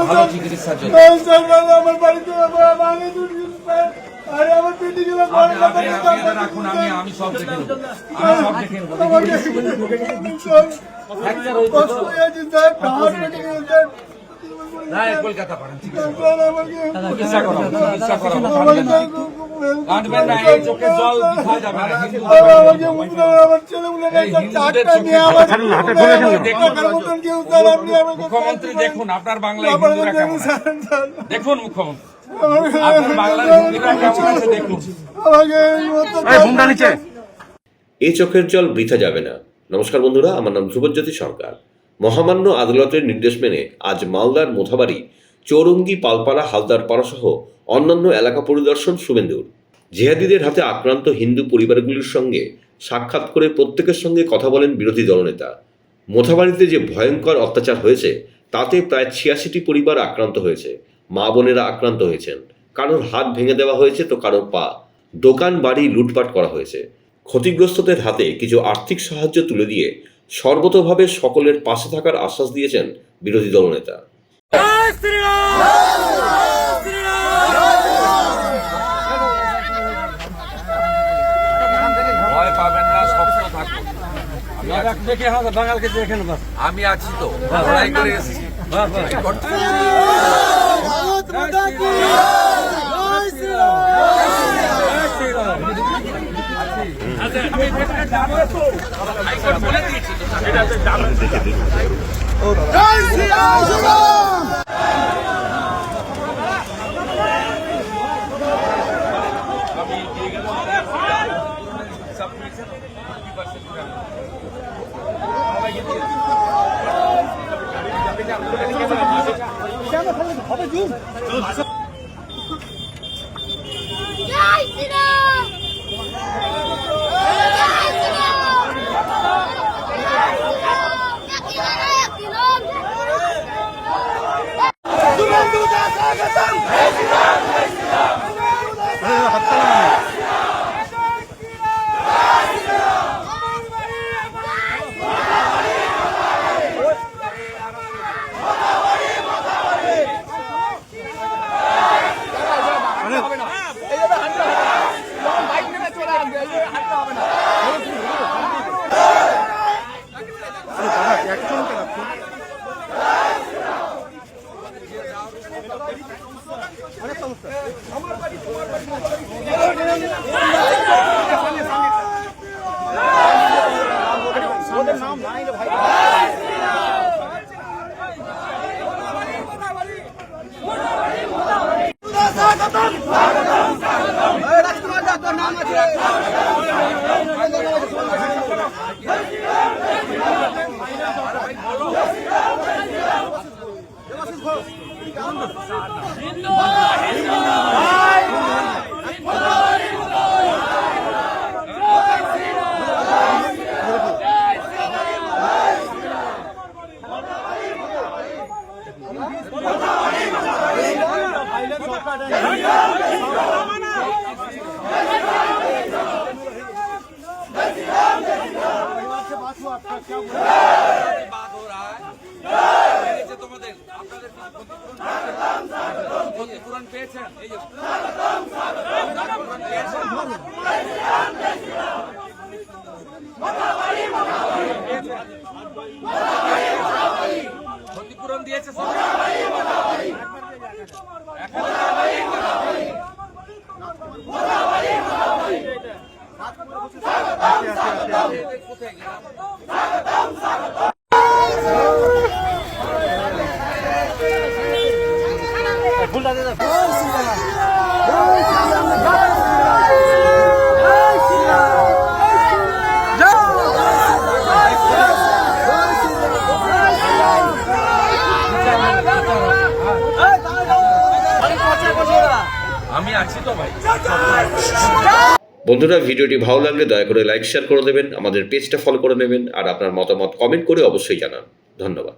ভালো চিকিৎসার জন্য আমার বাড়িতে আরে আমার পেটে গেল রাখুন, আমি সব দেখে নেবো, কলকাতা পাঠান চিকিৎসা করাবো। কাঁদবেন না, এই চোখের জল দিতে যাবে না। মুখ্যমন্ত্রী দেখুন, আপনার বাংলায় হিন্দুরা কেমন আছে দেখুন, মুখ্যমন্ত্রী আপনার বাংলার হিন্দুরা কেমন আছে দেখুন। এই চোখের জল বৃথা যাবে না। নমস্কার বন্ধুরা, আমার নাম ধ্রুবজ্যোতি সরকার। মহামান্য আদালতের নির্দেশ মেনে আজ মালদার মোথাবাড়ি, চৌরঙ্গি, পালপাড়া, হালদারপাড়া সহ অন্যান্য এলাকা পরিদর্শন শুভেন্দুর। জিহাদিদের হাতে আক্রান্ত হিন্দু পরিবারগুলির সঙ্গে সাক্ষাৎ করে প্রত্যেকের সঙ্গে কথা বলেন বিরোধী দলনেতা। মোথাবাড়িতে যে ভয়ঙ্কর অত্যাচার হয়েছে তাতে প্রায় ৮৬টি পরিবার আক্রান্ত হয়েছে। মা বোনেরা আক্রান্ত হয়েছেন, কারোর হাত ভেঙে দেওয়া হয়েছে তো কারোর পা। দোকান বাড়ি লুটপাট করা হয়েছে। ক্ষতিগ্রস্তদের হাতে কিছু আর্থিক সাহায্য তুলে দিয়ে সর্বতোভাবে সকলের পাশে থাকার আশ্বাস দিয়েছেন বিরোধী দলনেতা। ভয় পাবেন না, শক্ত থাকুন। আমি আছি তো, লড়াই করে এসেছি। ক্ষতিপূরণ পেয়েছেন, এই যে ক্ষতিপূরণ দিয়েছে আমি আছি তো ভাই। বন্ধুরা, ভিডিওটি ভালো লাগলে দয়া করে লাইক শেয়ার করে দেবেন, আমাদের পেজটা ফলো করে নেবেন আর আপনার মতামত কমেন্ট করে অবশ্যই জানান। ধন্যবাদ।